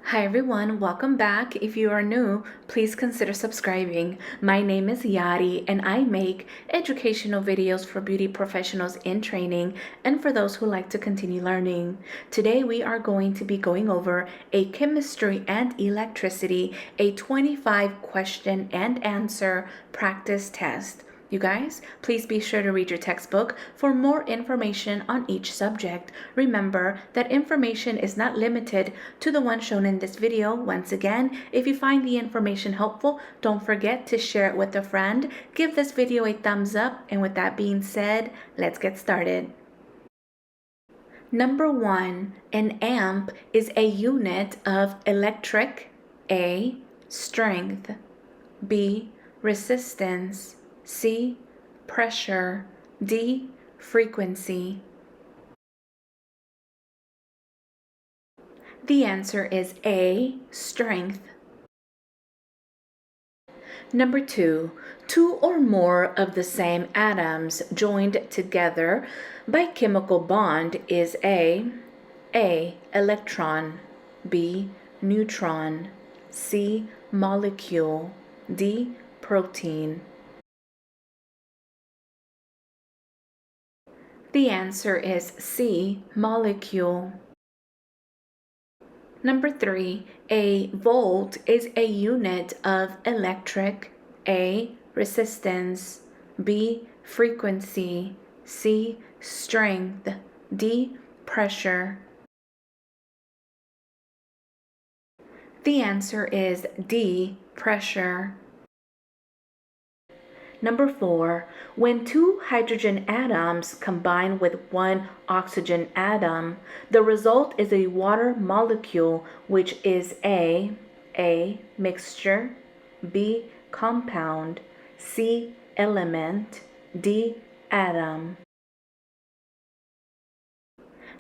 Hi everyone, welcome back. If you are new, please consider subscribing. My name is Yari and I make educational videos for beauty professionals in training and for those who like to continue learning. Today we are going to be going over a chemistry and electricity, a 25 question and answer practice test. You guys, please be sure to read your textbook for more information on each subject. Remember that information is not limited to the one shown in this video. Once again, if you find the information helpful, don't forget to share it with a friend. Give this video a thumbs up, and with that being said, let's get started. Number 1, an amp is a unit of electric, A, strength, B, resistance, C, pressure, D, frequency. The answer is A, strength. Number 2, two or more of the same atoms joined together by chemical bond is A, electron, B, neutron, C, molecule, D, protein. The answer is C, molecule. Number 3, a volt is a unit of electric, A, resistance, B, frequency, C, strength, D, pressure. The answer is D, pressure. Number 4, when two hydrogen atoms combine with one oxygen atom, the result is a water molecule, which is A, mixture, B, compound, C, element, D, atom.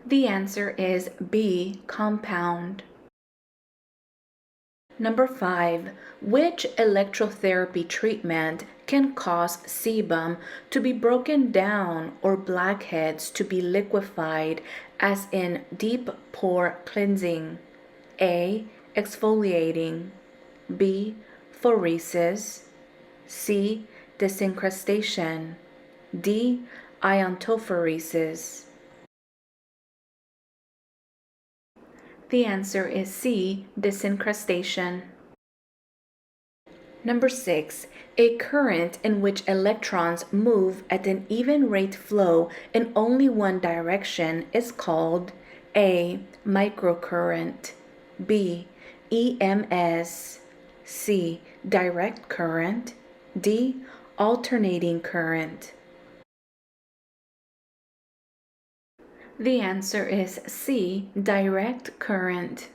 The answer is B, compound. Number 5, which electrotherapy treatment can cause sebum to be broken down or blackheads to be liquefied, as in deep pore cleansing? A, exfoliating, B, phoresis, C, disincrustation, D, iontophoresis. The answer is C, disincrustation. Number 6, a current in which electrons move at an even rate flow in only one direction is called A, microcurrent, B, EMS, C, direct current, D, alternating current. The answer is C, direct current.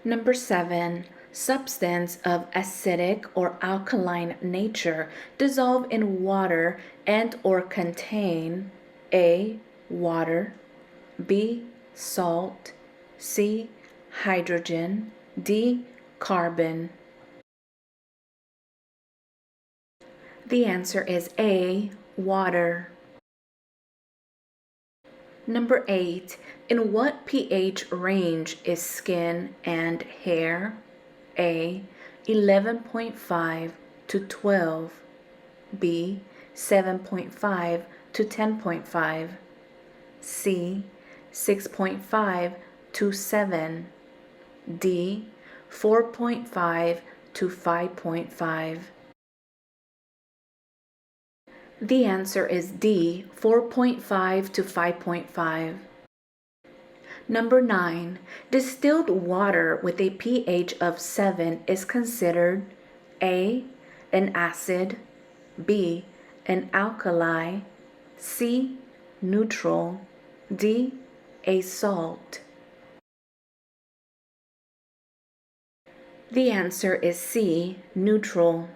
Number 7, substance of acidic or alkaline nature dissolve in water and or contain A, water, B, salt, C, hydrogen, D, carbon. The answer is A, water. Number 8, in what pH range is skin and hair? A, 11.5 to 12, B, 7.5 to 10.5, C, 6.5 to 7, D, 4.5 to 5.5. The answer is D, 4.5 to 5.5. Number 9, distilled water with a pH of 7 is considered A, an acid, B, an alkali, C, neutral, D, a salt. The answer is C, neutral.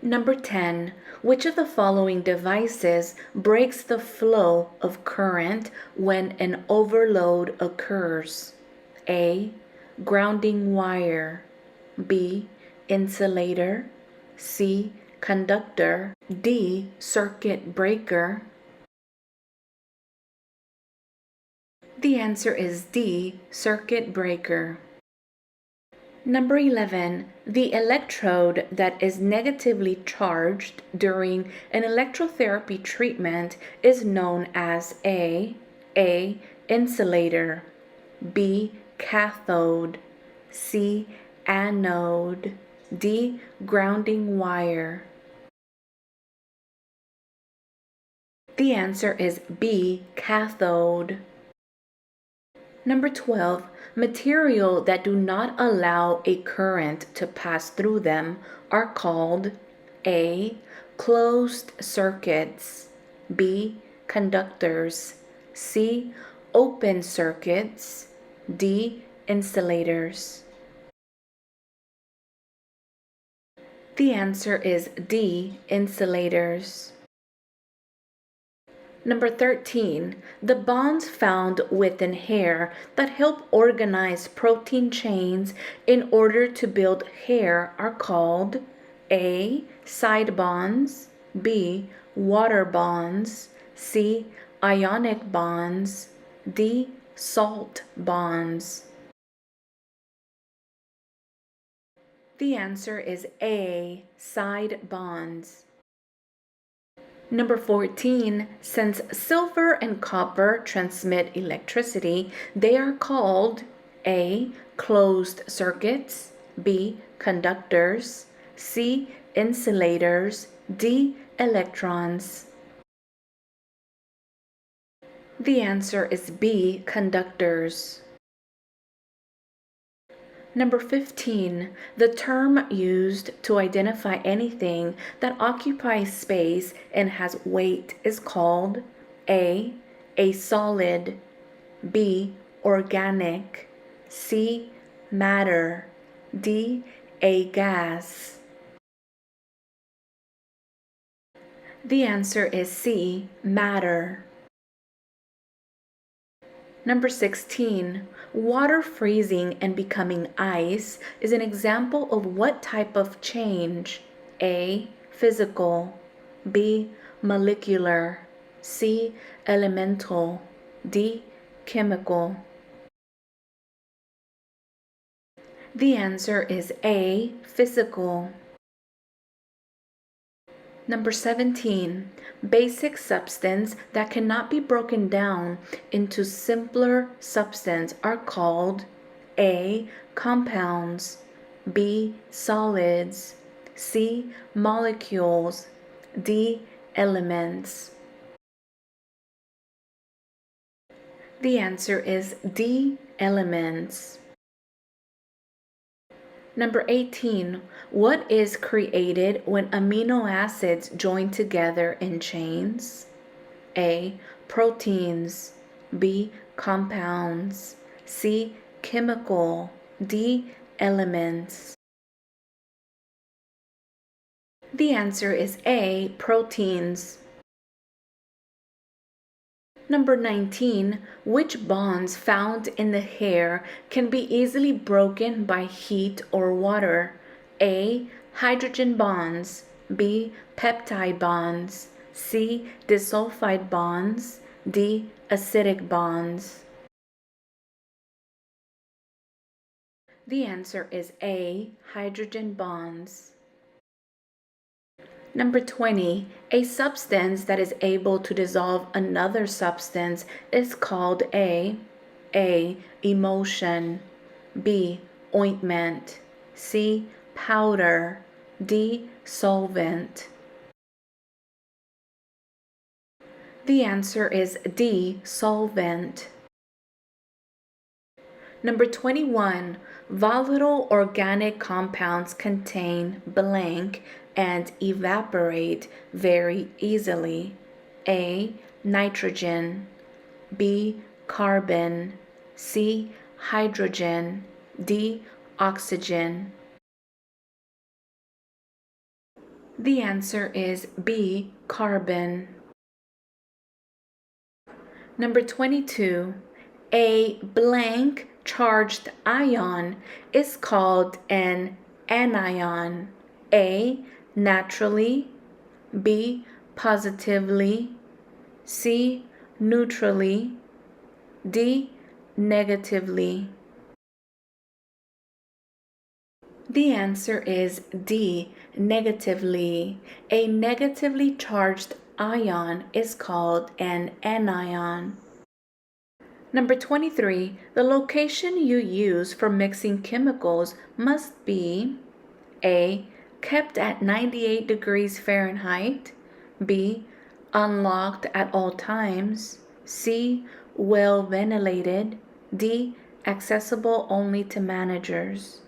Number 10, which of the following devices breaks the flow of current when an overload occurs? A, grounding wire, B, insulator, C, conductor, D, circuit breaker. The answer is D, circuit breaker. Number 11, the electrode that is negatively charged during an electrotherapy treatment is known as A, insulator, B, cathode, C, anode, D, grounding wire. The answer is B, cathode. Number 12, material that do not allow a current to pass through them are called A, closed circuits, B, conductors, C, open circuits, D, insulators. The answer is D, insulators. Number 13, the bonds found within hair that help organize protein chains in order to build hair are called A, side bonds, B, water bonds, C, ionic bonds, D, salt bonds. The answer is A, side bonds. Number 14, since silver and copper transmit electricity, they are called A, closed circuits, B, conductors, C, insulators, D, electrons. The answer is B, conductors. Number 15, the term used to identify anything that occupies space and has weight is called A, solid, B, organic, C, matter, D, a gas. The answer is C, matter. Number 16, water freezing and becoming ice is an example of what type of change? A, physical, B, molecular, C, elemental, D, chemical. The answer is A, physical. Number 17, basic substance that cannot be broken down into simpler substance are called A, compounds, B, solids, C, molecules, D, elements. The answer is D, elements. Number 18, what is created when amino acids join together in chains? A, proteins, B, compounds, C, chemical, D, elements. The answer is A, proteins. Number 19, which bonds found in the hair can be easily broken by heat or water? A, hydrogen bonds, B, peptide bonds, C, disulfide bonds, D, acidic bonds. The answer is A, hydrogen bonds. Number 20, a substance that is able to dissolve another substance is called A, emulsion, B, ointment, C, powder, D, solvent. The answer is D, solvent. Number 21, volatile organic compounds contain blank and evaporate very easily. A, nitrogen, B, carbon, C, hydrogen, D, oxygen. The answer is B, carbon. Number 22, a blank charged ion is called an anion. A, naturally, B, positively, C, neutrally, D. Negatively. The answer is D. Negatively. A negatively charged ion is called an anion. Number 23, the location you use for mixing chemicals must be A. Kept at 98 degrees Fahrenheit. B. Unlocked at all times. C. Well ventilated. D. Accessible only to managers.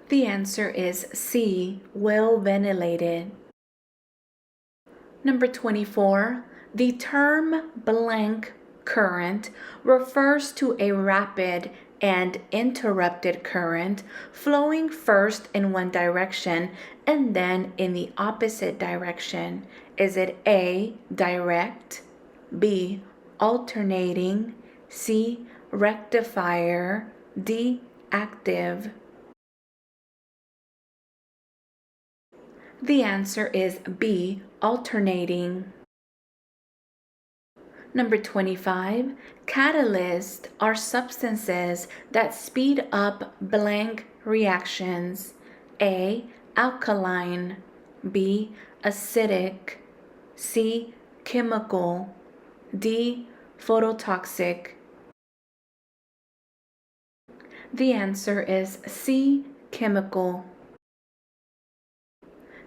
The answer is C. Well ventilated. Number 24, the term blank current refers to a rapid and interrupted current flowing first in one direction and then in the opposite direction. Is it A, direct, B, alternating, C, rectifier, D, active? The answer is B, alternating. Number 25, catalysts are substances that speed up blank reactions. A, alkaline, B, acidic, C, chemical, D, phototoxic. The answer is C, chemical.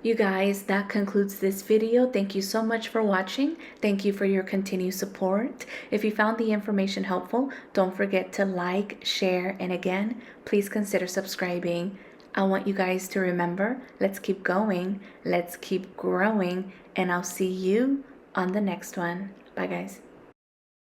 You guys, that concludes this video. Thank you so much for watching. Thank you for your continued support. If you found the information helpful, don't forget to like, share, and again, please consider subscribing. I want you guys to remember, let's keep going, let's keep growing, and I'll see you on the next one. Bye, guys.